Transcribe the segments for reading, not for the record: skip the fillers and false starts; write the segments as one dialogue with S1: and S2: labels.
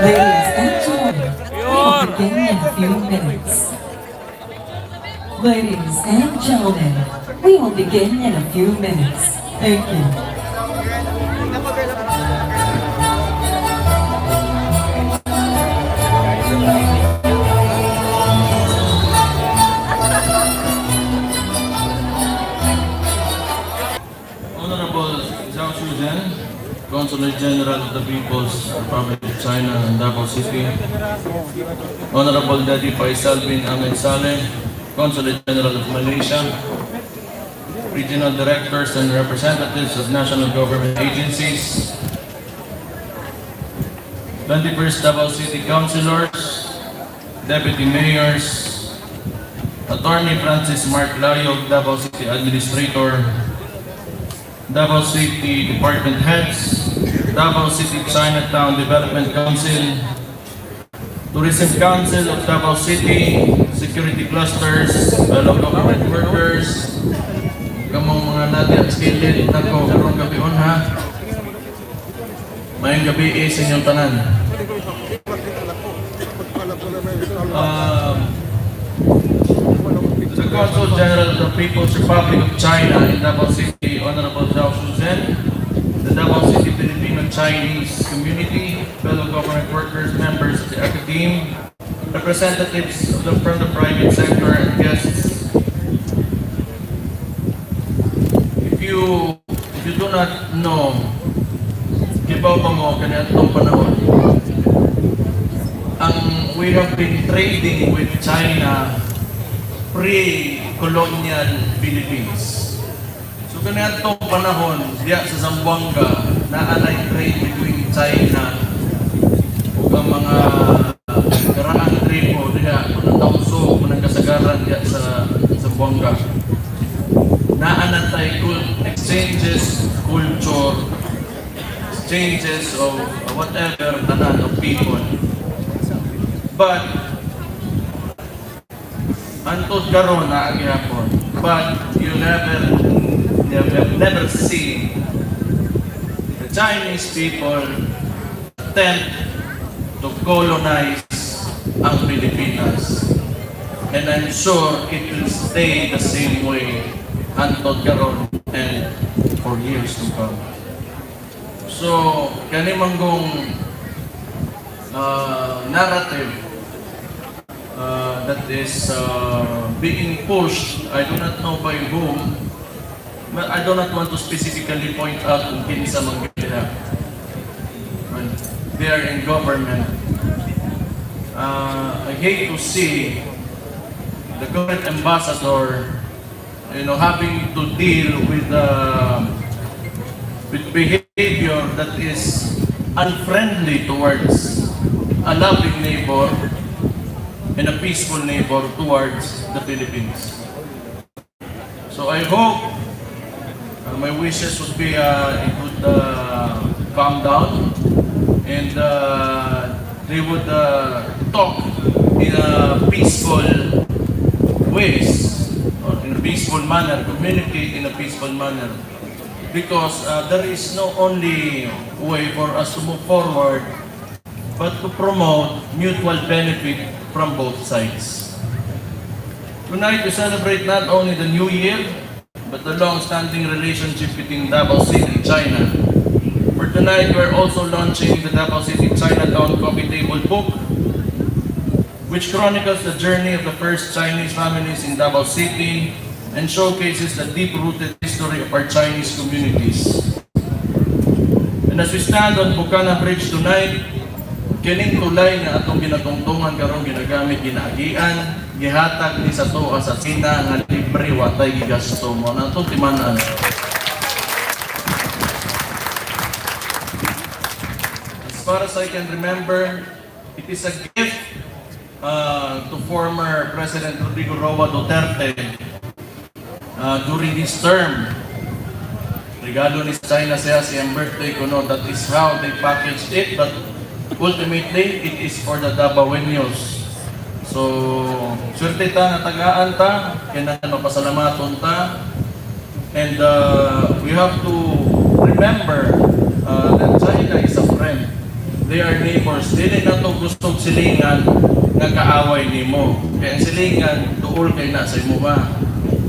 S1: Ladies and gentlemen, we will begin in a few minutes. Ladies and gentlemen, we will begin in a few minutes. Thank you.
S2: Honorable Zhao Shuzhen, Consulate General of the People's Republic of China in Davao City. Honorable Daddy Faisal bin Ahmed Saleh, Consulate General of Malaysia. Regional Directors and Representatives of National Government Agencies. 21st Davao City Councilors, Deputy Mayors, Attorney Francis Mark Layog, Davao City Administrator, Davao City Department Heads, Davao City Chinatown Development Council, Tourism Council of Davao City, Security Clusters, fellow government workers, kamong mga natin at skilled na ko karong gabi on ha. Mayang gabi sa inyong tanan. The Consul General of the People's Republic of China in Davao City, Honorable Zhao Shuzhen, the Davao City Filipino-Chinese community, fellow government workers, members of the academe, representatives from the private sector, and guests. If you do not know, kibaw pa mo kanatong panahon, we have been trading with China pre-colonial Philippines. So kanatong panahon, diya sa Zamboanga, naanay trade between China ug ang mga karaang tribo diya, mga tawso, mga kasagaran diya sa Zamboanga. Naanatay exchanges, culture, exchanges of whatever tanan of people. But antod karon na agyapon, but you never see the Chinese people attempt to colonize ang Pilipinas. And I'm sure it will stay the same way antod karon and for years to come. So, kanimanggong narrative that is being pushed, I do not know by whom, but I do not want to specifically point out kung kinsa man gila. They are in government. I hate to see the current ambassador, having to deal with behavior that is unfriendly towards a loving neighbor and a peaceful neighbor towards the Philippines. So I hope my wishes would be it would calm down and they would talk in a peaceful ways, or in a peaceful manner, communicate in a peaceful manner. Because there is no only way for us to move forward, but to promote mutual benefit from both sides. Tonight we celebrate not only the New Year, but the long-standing relationship between Davao City and China. For tonight, we're also launching the Davao City Chinatown Coffee Table book, which chronicles the journey of the first Chinese families in Davao City and showcases the deep-rooted history of our Chinese communities. And as we stand on Bukana Bridge tonight, kining tulay nga atong ginatungtungan karong ginagamit ginaagian, gihatag ni sa tuwa sa Sina nga libre watay gigasto mo na itong timanan. As far as I can remember, it is a gift to former President Rodrigo Roa Duterte during his term. Regalo ni China siya siyang birthday ko, no? That is how they packaged it, but ultimately it is for the Davaoenos. So, swerte ta, natagaan ta, kailangan mapasalamaton ta, and we have to remember that China is a friend. they are neighbors. Dili na to gustong silingan nga kaaway nimo. Kaya ang silingan tuol kay na sa imo ba.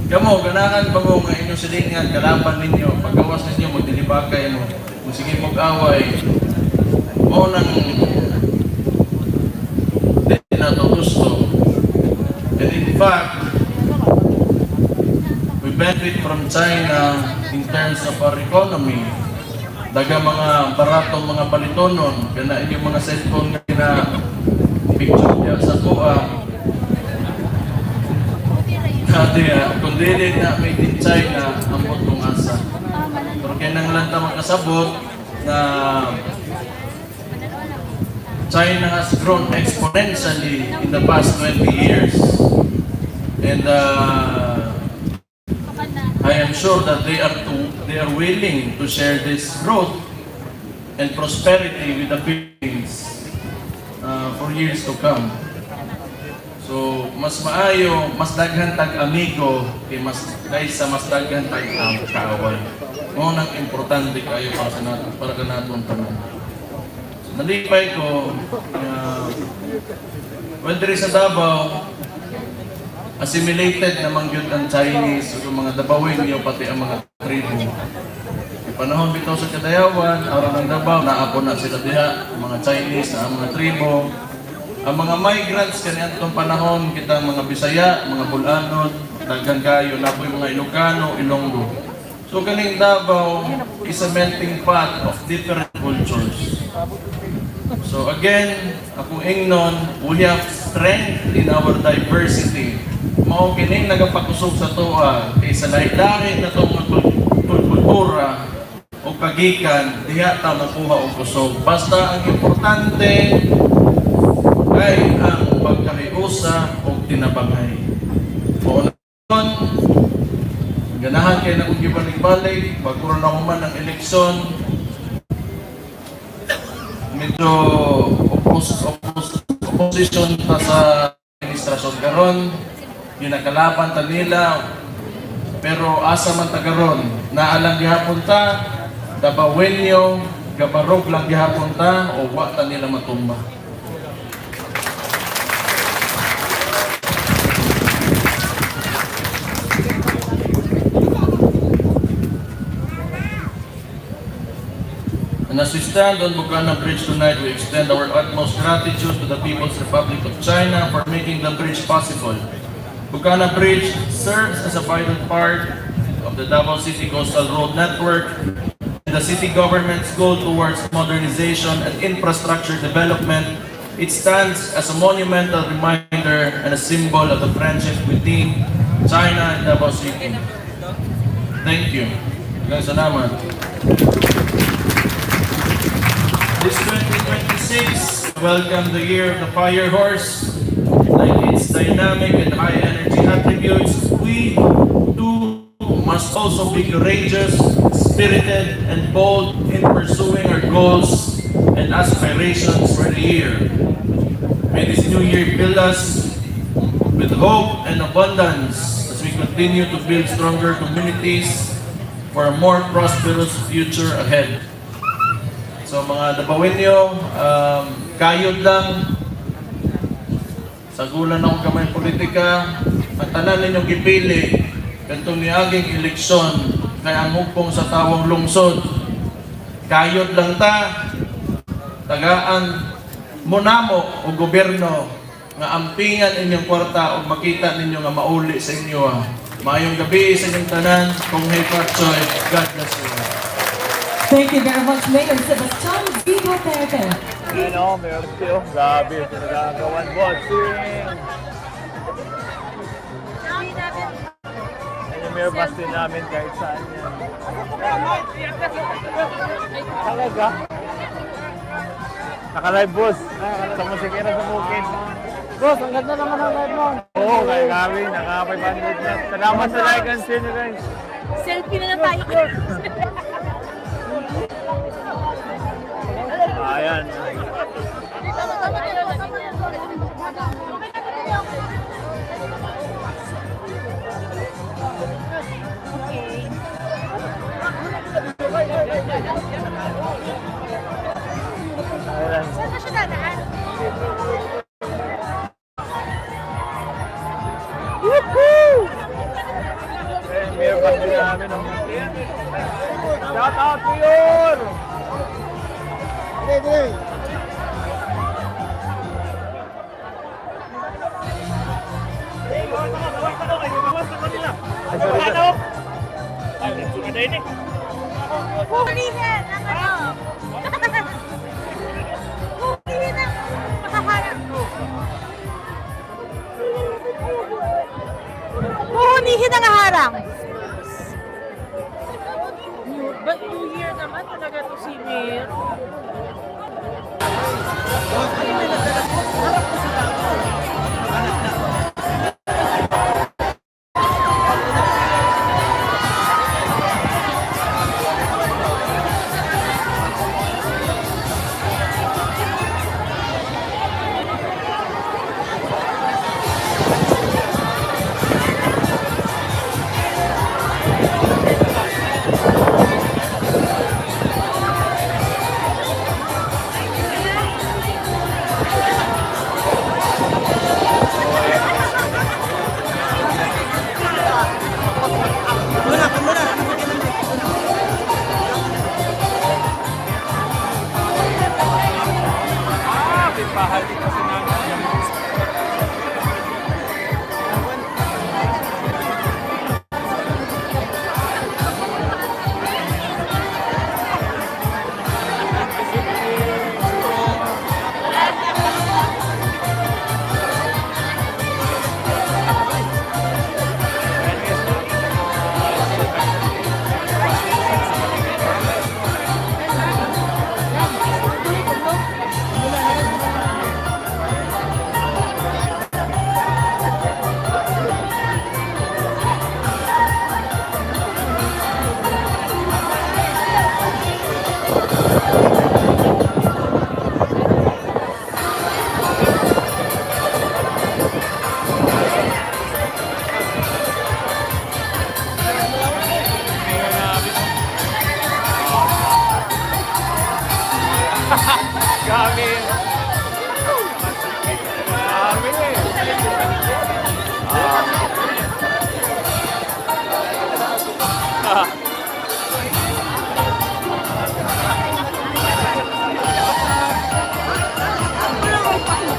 S2: Kamo ganahan ba mo nga inyong silingan kalaban ninyo, paggawas ninyo magdilibakay mo. Kung sige mag-away, mo nang dili na to gusto. And in fact, we benefit from China in terms of our economy. Daga mga baratong mga balitonon, kana inyong mga cellphone nga na picture niya sa kuha. Kung dili na made in China, ang motong asa. Pero kaya nang lang ta makasabot na China has grown exponentially in the past 20 years. And I am sure that they are willing to share this growth and prosperity with the Philippines for years to come. So, mas maayo, mas daghan tag amigo, kaysa mas daghan tag kaaway. Mo nang importante kayo para sa natong tanan. So, nalipay ko, well, there is sa Davao, assimilated namang yun ang Chinese, o mga Dabawin niyo, pati ang mga tribo. Panahon bitaw sa Kadayawan, araw ng Davao, naapon na sila diha, mga Chinese, ang mga tribo. Ang mga migrants kaniya itong panahon, kita mga Bisaya, mga Bulanod, daghan kayo, na po yung mga Ilocano, Ilonggo. So kaning Davao is a melting pot of different cultures. So again, akong ingnon, we have strength in our diversity. Mao kining nagapakusog sa tuwa, kay sa lahi-lahi na itong kultura o kagikan, diha ta makuha o kusog. Basta ang importante ay ang pagkakiusa o tinabangay. O nun, ganahan kayo na kung gibalik-balik, pagkuran ako man ng eleksyon, medyo opposition pa sa administrasyon karon, ginakalaban ta nila, pero asa man ta karon, naalang gihapon ta, Dabawenyo, gabarog lang gihapon ta, o wa ta nila matumba. And as we stand on Bukana Bridge tonight, we extend our utmost gratitude to the People's Republic of China for making the bridge possible. Bukana Bridge serves as a vital part of the Davao City Coastal Road Network and the city government's goal towards modernization and infrastructure development. It stands as a monumental reminder and a symbol of the friendship between China and Davao City. Thank you. Salamat. This 2026, welcome the year of the fire horse. Like its dynamic and high energy attributes, we too must also be courageous, spirited, and bold in pursuing our goals and aspirations for the year. May this new year fill us with hope and abundance as we continue to build stronger communities for a more prosperous future ahead. So mga Dabawenyo, kayod lang, sagulan akong kamay politika, ang tanan ninyong gipili, kanto niaging eleksyon, kaya ang hugpong sa tawang lungsod, kayod lang ta, tagaan monamo o gobyerno, nga ampingan inyong kwarta o makita ninyo nga mauli sa inyo. Maayong gabi sa inyong tanan, kung hey Patsoy, God bless you.
S1: Thank you very much, Mayor Sebastian Vigo Pepe.
S3: Ano, meron siyo. Grabe, nagagawan bossing. Ano, meron basti namin kahit saan yan. Talaga? Naka-live boss. Sa musikera sa bukid. Boss, ang ganda naman ang live mo. Oo, kaya kami. Naka-500 na. Salamat sa like and share nyo guys.
S4: Selfie na lang tayo.
S3: Ayan. Ayan. Ay, sorry.
S4: Hulihin ang ano. Hulihin ang makaharap ko. Huhulihin ang harang.
S5: But New Year naman talaga to si Mayor.
S3: Kami. Kami.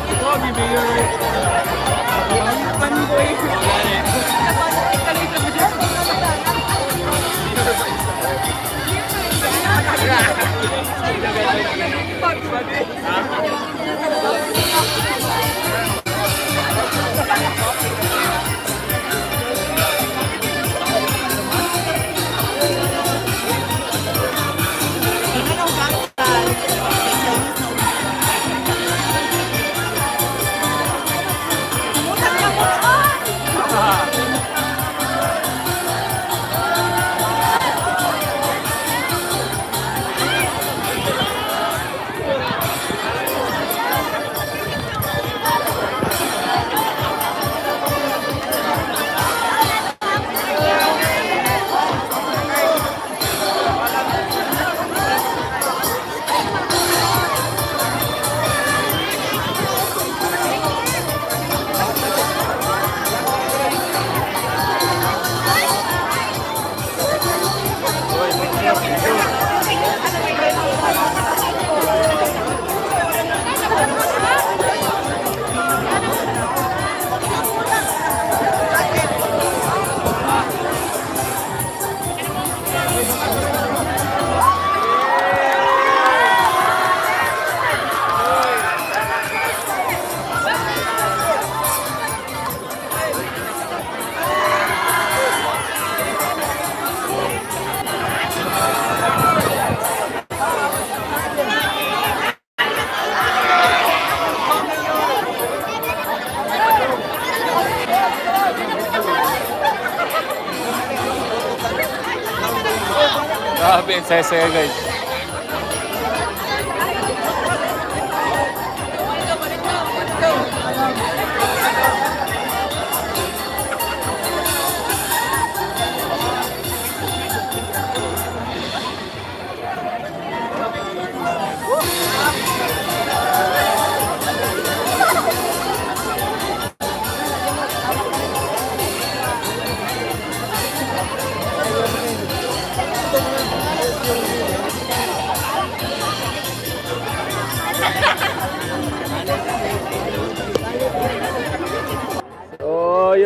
S3: Ito, bibigyan. Panboy. Grabe, saya-saya guys.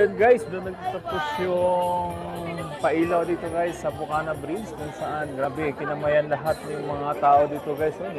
S3: ayun guys, doon nagtatapos yung pailaw dito guys sa Bukana Bridge kung saan grabe kinamayan lahat ng mga tao dito guys. Oh,